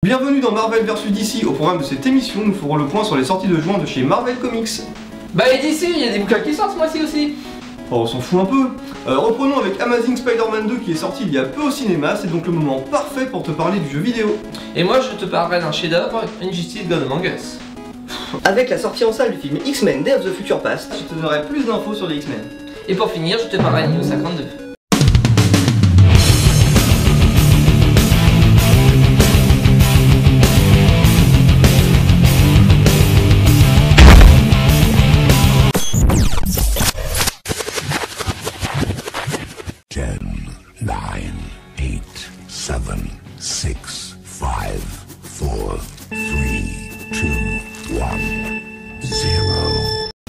Bienvenue dans Marvel vs DC. Au programme de cette émission, nous ferons le point sur les sorties de juin de chez Marvel Comics. Bah et DC, il y a des bouquins qui sortent ce mois-ci aussi. Oh, on s'en fout un peu. Reprenons avec Amazing Spider-Man 2 qui est sorti il y a peu au cinéma. C'est donc le moment parfait pour te parler du jeu vidéo. Et moi je te parlerai d'un chef-d'œuvre, Injustice Gods Among Us. Avec la sortie en salle du film X-Men Day of the Future Past, Je te donnerai plus d'infos sur les X-Men. Et pour finir, je te parlerai d'Inno 52.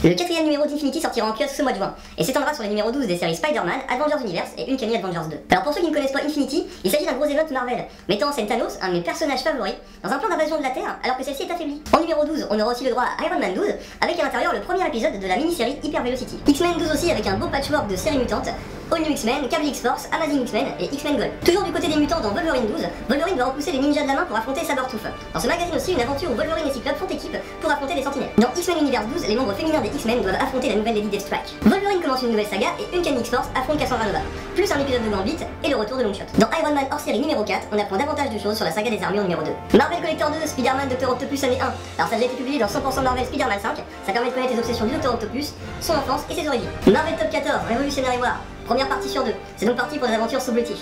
Le quatrième numéro d'Infinity sortira en kiosque ce mois de juin et s'étendra sur les numéros 12 des séries Spider-Man, Avengers Universe et Uncanny Avengers 2. Alors pour ceux qui ne connaissent pas Infinity, il s'agit d'un gros event Marvel, mettant en scène Thanos, un de mes personnages favoris, dans un plan d'invasion de la Terre alors que celle-ci est affaiblie. En numéro 12, on aura aussi le droit à Iron Man 12, avec à l'intérieur le premier épisode de la mini-série Hyper Velocity. X-Men 12 aussi avec un beau patchwork de séries mutantes, All New X-Men, Cable X-Force, Amazing X-Men et X-Men Gold. Toujours du côté des mutants dans Wolverine 12, Wolverine doit repousser les ninjas de la main pour affronter Sabretooth. Dans ce magazine aussi, une aventure où Wolverine et Cyclope font équipe pour affronter les Sentinelles. Dans X-Men Universe 12, les membres féminins des X-Men doivent affronter la nouvelle Lady Deathstrike. Wolverine commence une nouvelle saga et Uncanny X-Force affronte Cassandra Nova, plus un épisode de Gambit et le retour de Longshot. Dans Iron Man hors série numéro 4, on apprend davantage de choses sur la saga des armures numéro 2. Marvel Collector 2, Spider-Man, Dr Octopus année 1. Alors ça a déjà été publié dans 100% Marvel Spider-Man 5, ça permet de connaître les obsessions du Dr Octopus, son enfance et ses origines. Marvel Top 14, Revolutionary War. Première partie sur deux. C'est donc parti pour des aventures sous British.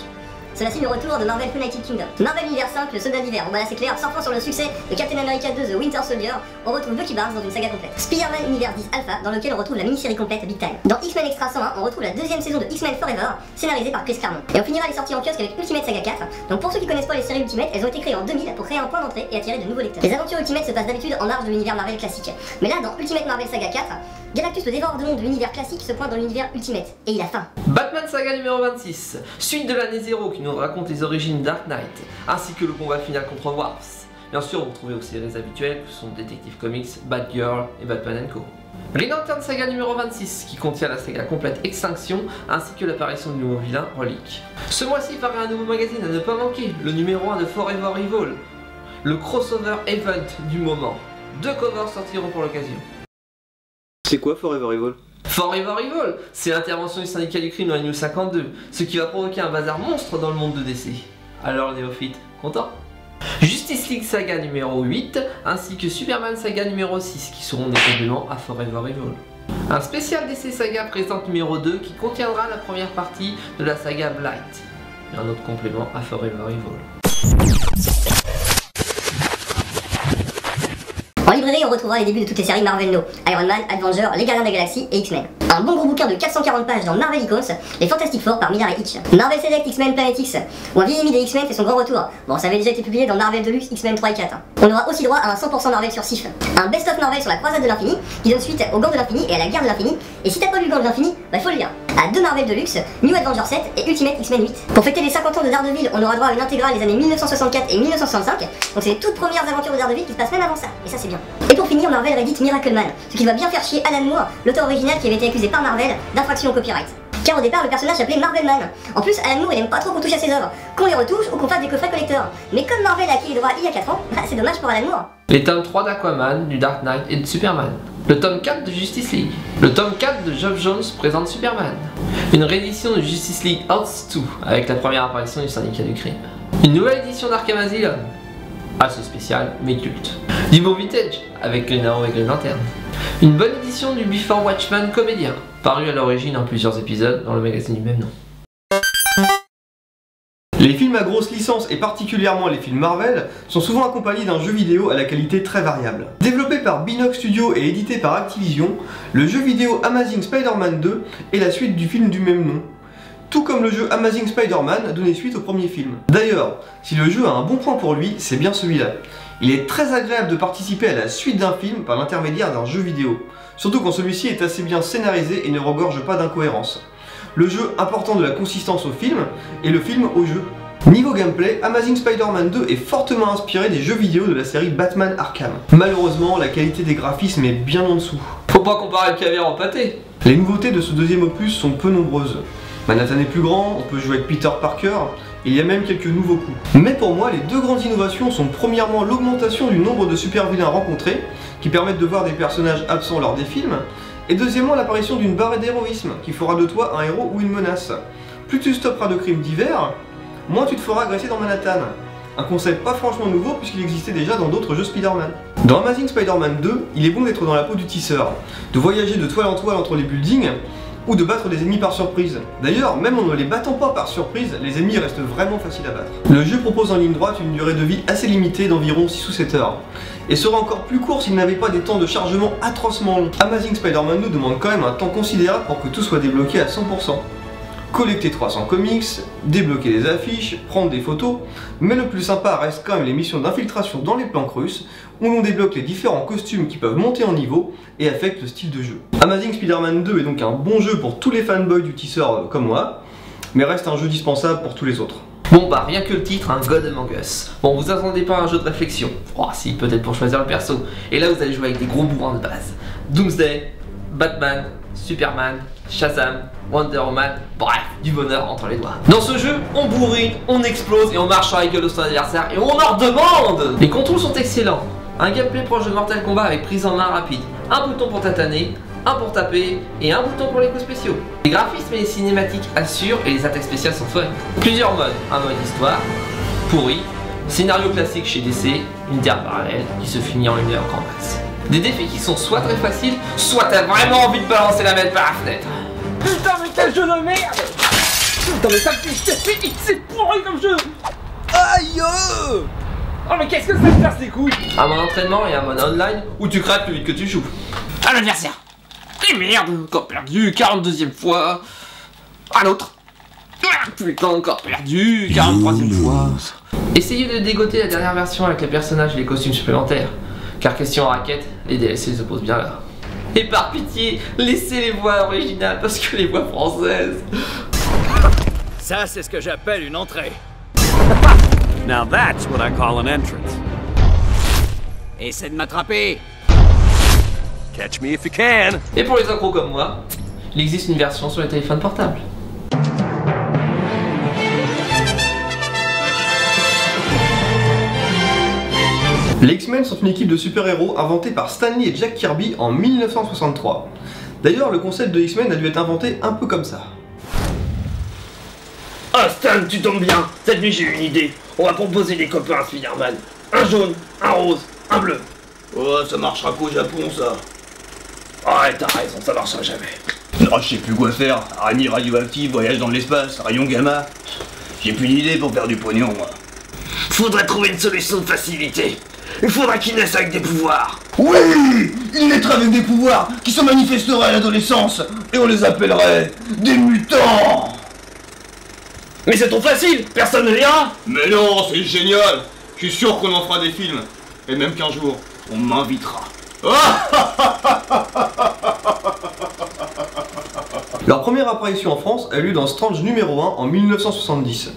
Cela signe le retour de Marvel United Kingdom. Marvel Univers 5, le soldat d'hiver. Bon bah là c'est clair, surfant sur le succès de Captain America 2 The Winter Soldier, on retrouve Bucky Barnes dans une saga complète. Spider-Man Univers 10 Alpha, dans lequel on retrouve la mini-série complète Big Time. Dans X-Men Extra 101, on retrouve la deuxième saison de X-Men Forever, scénarisée par Chris Claremont. Et on finira les sorties en kiosque avec Ultimate Saga 4. Donc pour ceux qui connaissent pas les séries Ultimate, elles ont été créées en 2000 pour créer un point d'entrée et attirer de nouveaux lecteurs. Les aventures Ultimate se passent d'habitude en marge de l'univers Marvel classique. Mais là, dans Ultimate Marvel Saga 4, Galactus, le dévoreur de monde de l'univers classique, se pointe dans l'univers Ultimate. Et il a faim. Batman Saga numéro 26, suite de l'année 0 qui nous raconte les origines Dark Knight, ainsi que le combat final contre Wasp. Bien sûr, vous retrouvez aussi les habituels, que sont Detective Comics, Batgirl et Batman & Co. Green Lantern Saga numéro 26, qui contient la saga complète Extinction, ainsi que l'apparition du nouveau vilain Relic. Ce mois-ci paraît un nouveau magazine à ne pas manquer, le numéro 1 de Forever Evil, le crossover event du moment. 2 covers sortiront pour l'occasion. C'est quoi Forever Evil? Forever Evil, c'est l'intervention du syndicat du crime dans Inno 52, ce qui va provoquer un bazar monstre dans le monde de DC. Alors néophyte, content? Justice League Saga numéro 8, ainsi que Superman Saga numéro 6, qui seront des compléments à Forever Evil. Un spécial DC Saga présente numéro 2, qui contiendra la première partie de la saga Blight. Et un autre complément à Forever Evil. En librairie, on retrouvera les débuts de toutes les séries Marvel No, Iron Man, Avenger, Les Gardiens de la Galaxie et X-Men. Un bon gros bouquin de 440 pages dans Marvel Icons, les Fantastic Four par Millar et Hitch. Marvel Select X-Men Planet X, où un vieil ami des X-Men fait son grand retour. Bon, ça avait déjà été publié dans Marvel Deluxe X-Men 3 et 4. On aura aussi droit à un 100% Marvel sur SIF. Un best-of Marvel sur la croisade de l'infini, qui donne suite au Gant de l'infini et à la guerre de l'infini. Et si t'as pas lu le Gant de l'infini, bah faut le lire. À 2 Marvel Deluxe, New Avenger 7 et Ultimate X-Men 8. Pour fêter les 50 ans de Daredevil, on aura droit à une intégrale des années 1964 et 1965. Donc c'est les toutes premières aventures de Daredevil qui se passent même avant ça. Et ça c'est bien. Et pour finir, Marvel réédite Miracle Man, ce qui va bien faire chier Alan Moore, l'auteur original qui avait été accusé par Marvel d'infraction au copyright. Car au départ, le personnage s'appelait Marvel Man. En plus, Alan Moore il aime pas trop qu'on touche à ses œuvres, qu'on les retouche ou qu'on fasse des coffrets collecteurs. Mais comme Marvel a acquis les droits il y a 4 ans, bah, c'est dommage pour Alan Moore. Les tomes 3 d'Aquaman, du Dark Knight et de Superman. Le tome 4 de Justice League. Le tome 4 de Geoff Jones présente Superman. Une réédition de Justice League Hearts 2 avec la première apparition du syndicat du crime. Une nouvelle édition d'Arkham Asylum, assez spécial mais culte. Du beau vintage avec Green Arrow et Green Lantern. Une bonne édition du Before Watchmen comédien, paru à l'origine en plusieurs épisodes dans le magazine du même nom. Les films à grosse licence et particulièrement les films Marvel sont souvent accompagnés d'un jeu vidéo à la qualité très variable. Développé par Binox Studio et édité par Activision, le jeu vidéo Amazing Spider-Man 2 est la suite du film du même nom, tout comme le jeu Amazing Spider-Man donnait suite au premier film. D'ailleurs, si le jeu a un bon point pour lui, c'est bien celui-là. Il est très agréable de participer à la suite d'un film par l'intermédiaire d'un jeu vidéo, surtout quand celui-ci est assez bien scénarisé et ne regorge pas d'incohérences. Le jeu apportant de la consistance au film et le film au jeu. Niveau gameplay, Amazing Spider-Man 2 est fortement inspiré des jeux vidéo de la série Batman Arkham. Malheureusement, la qualité des graphismes est bien en dessous. Faut pas comparer le caviar au pâté. Les nouveautés de ce deuxième opus sont peu nombreuses. Manhattan est plus grand, on peut jouer avec Peter Parker, et il y a même quelques nouveaux coups. Mais pour moi, les deux grandes innovations sont premièrement l'augmentation du nombre de super vilains rencontrés, qui permettent de voir des personnages absents lors des films, et deuxièmement l'apparition d'une barre d'héroïsme, qui fera de toi un héros ou une menace. Plus tu stopperas de crimes divers, moins tu te feras agresser dans Manhattan. Un concept pas franchement nouveau puisqu'il existait déjà dans d'autres jeux Spider-Man. Dans Amazing Spider-Man 2, il est bon d'être dans la peau du tisseur, de voyager de toile en toile entre les buildings, ou de battre des ennemis par surprise. D'ailleurs, même en ne les battant pas par surprise, les ennemis restent vraiment faciles à battre. Le jeu propose en ligne droite une durée de vie assez limitée d'environ 6 ou 7 heures, et serait encore plus court s'il n'avait pas des temps de chargement atrocement longs. Amazing Spider-Man 2 demande quand même un temps considérable pour que tout soit débloqué à 100%. Collecter 300 comics, débloquer les affiches, prendre des photos, mais le plus sympa reste quand même les missions d'infiltration dans les planques russes, où l'on débloque les différents costumes qui peuvent monter en niveau et affectent le style de jeu. Amazing Spider-Man 2 est donc un bon jeu pour tous les fanboys du tisseur comme moi, mais reste un jeu dispensable pour tous les autres. Bon bah rien que le titre, un God Among Us. Bon, vous attendez pas à un jeu de réflexion. Oh si, peut-être pour choisir le perso. Et là vous allez jouer avec des gros bourrins de base. Doomsday, Batman, Superman, Shazam, Wonder Woman, bref, du bonheur entre les doigts. Dans ce jeu, on bourrine, on explose et on marche sur la gueule de son adversaire et on leur demande. Les contrôles sont excellents. Un gameplay proche de Mortal Kombat avec prise en main rapide. Un bouton pour tataner, un pour taper et un bouton pour les coups spéciaux. Les graphismes et les cinématiques assurent et les attaques spéciales sont fun. Plusieurs modes, un mode histoire, pourri, scénario classique chez DC, une terre parallèle qui se finit en 1 heure grand max. Des défis qui sont soit très faciles, soit t'as vraiment envie de balancer la mettre par la fenêtre. Putain mais quel jeu de merde! Putain mais ça me fait chier, c'est pourri comme jeu! Aïe! Oh mais qu'est-ce que ça me casse les couilles! Un mode entraînement et un mode online où tu craques plus vite que tu joues. À l'adversaire! Et merde, encore perdu, 42e fois! À l'autre! Putain, encore perdu, 43e fois! Essayez de dégoter la dernière version avec les personnages et les costumes supplémentaires. Car question raquette, les DLC se posent bien là. Et par pitié, laissez les voix originales parce que les voix françaises. Ça, c'est ce que j'appelle une entrée. Now that's what I call an entrance. Essaie de m'attraper. Catch me if you can. Et pour les accros comme moi, il existe une version sur les téléphones portables. Les X-Men sont une équipe de super-héros inventée par Stan Lee et Jack Kirby en 1963. D'ailleurs, le concept de X-Men a dû être inventé un peu comme ça. Ah Stan, tu tombes bien. Cette nuit j'ai une idée. On va proposer des copains à Spider-Man. Un jaune, un rose, un bleu. Oh, ça marchera qu'au Japon, ça. Ouais, t'as raison, ça marchera jamais. Non, je sais plus quoi faire. Araignée radioactive, voyage dans l'espace, rayon gamma. J'ai plus d'idée pour faire du pognon, moi. Faudrait trouver une solution de facilité. Il faudra qu'ils naissent avec des pouvoirs. Oui, ils naîtraient avec des pouvoirs qui se manifesteraient à l'adolescence. Et on les appellerait des mutants. Mais c'est trop facile, personne ne lira. Mais non, c'est génial. Je suis sûr qu'on en fera des films. Et même qu'un jour, on m'invitera. Leur première apparition en France a eu lieu dans Strange numéro 1 en 1970.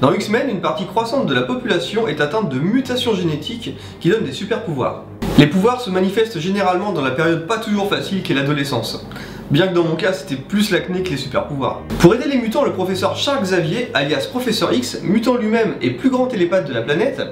Dans X-Men, une partie croissante de la population est atteinte de mutations génétiques qui donnent des super pouvoirs. Les pouvoirs se manifestent généralement dans la période pas toujours facile qu'est l'adolescence. Bien que dans mon cas c'était plus l'acné que les super pouvoirs. Pour aider les mutants, le professeur Charles Xavier, alias Professeur X, mutant lui-même et plus grand télépathe de la planète,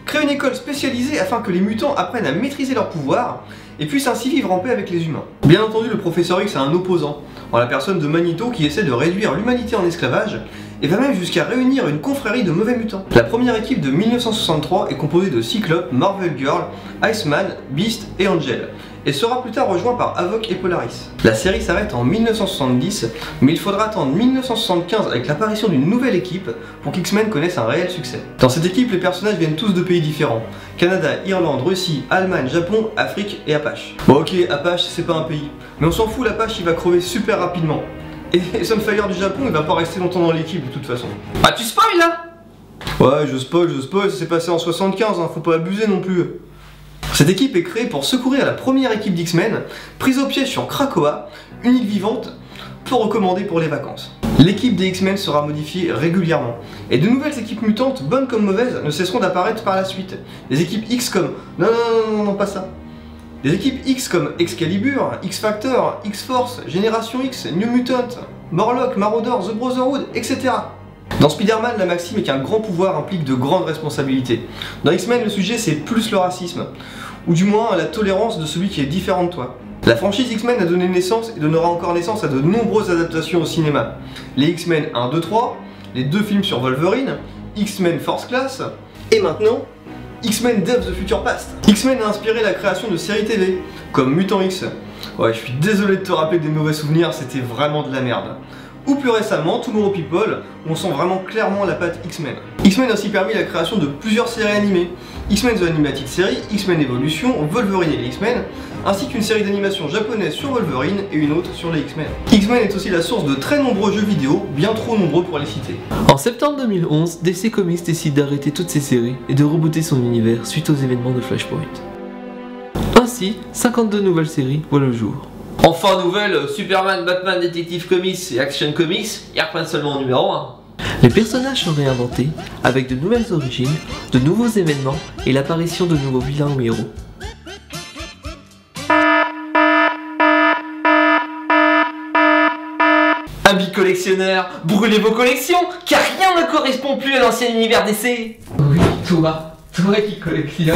crée une école spécialisée afin que les mutants apprennent à maîtriser leurs pouvoirs et puissent ainsi vivre en paix avec les humains. Bien entendu, le Professeur X a un opposant, en la personne de Magneto qui essaie de réduire l'humanité en esclavage et va même jusqu'à réunir une confrérie de mauvais mutants. La première équipe de 1963 est composée de Cyclope, Marvel Girl, Iceman, Beast et Angel, et sera plus tard rejoint par Havok et Polaris. La série s'arrête en 1970, mais il faudra attendre 1975 avec l'apparition d'une nouvelle équipe pour qu'X-Men connaisse un réel succès. Dans cette équipe, les personnages viennent tous de pays différents. Canada, Irlande, Russie, Allemagne, Japon, Afrique et Apache. Bon ok, Apache c'est pas un pays, mais on s'en fout, l'Apache il va crever super rapidement. Et Sunfire du Japon il va pas rester longtemps dans l'équipe de toute façon. Bah tu spoil là. Ouais, je spoil, ça s'est passé en 75, hein, faut pas abuser non plus. Cette équipe est créée pour secourir la première équipe d'X-Men, prise au piège sur Krakoa, une île vivante, peu recommandée pour les vacances. L'équipe des X-Men sera modifiée régulièrement, et de nouvelles équipes mutantes, bonnes comme mauvaises, ne cesseront d'apparaître par la suite. Des équipes X comme... Non, pas ça. Des équipes X comme Excalibur, X-Factor, X-Force, Génération X, New Mutant, Morlock, Marauder, The Brotherhood, etc. Dans Spider-Man, la maxime est qu'un grand pouvoir implique de grandes responsabilités. Dans X-Men, le sujet c'est plus le racisme, ou du moins la tolérance de celui qui est différent de toi. La franchise X-Men a donné naissance et donnera encore naissance à de nombreuses adaptations au cinéma. Les X-Men 1, 2, 3, les 2 films sur Wolverine, X-Men First Class, Et maintenant, X-Men Days of the Future Past. X-Men a inspiré la création de séries TV, comme Mutant X. Ouais, je suis désolé de te rappeler des mauvais souvenirs, c'était vraiment de la merde. Ou plus récemment, Tomorrow People, où on sent vraiment clairement la patte X-Men. X-Men a aussi permis la création de plusieurs séries animées. X-Men The Animated Series, X-Men Evolution, Wolverine et les X-Men, ainsi qu'une série d'animation japonaise sur Wolverine et une autre sur les X-Men. X-Men est aussi la source de très nombreux jeux vidéo, bien trop nombreux pour les citer. En septembre 2011, DC Comics décide d'arrêter toutes ses séries et de rebooter son univers suite aux événements de Flashpoint. Ainsi, 52 nouvelles séries voient le jour. Enfin nouvelle, Superman, Batman, Detective Comics et Action Comics, ils reprennent seulement au numéro 1. Les personnages sont réinventés avec de nouvelles origines, de nouveaux événements et l'apparition de nouveaux vilains ou héros. Amis collectionneurs, brûlez vos collections, car rien ne correspond plus à l'ancien univers DC. Oui, toi qui collectionnes.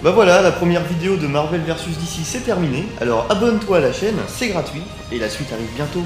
Bah voilà, la première vidéo de Marvel vs DC c'est terminé, alors abonne-toi à la chaîne, c'est gratuit, et la suite arrive bientôt.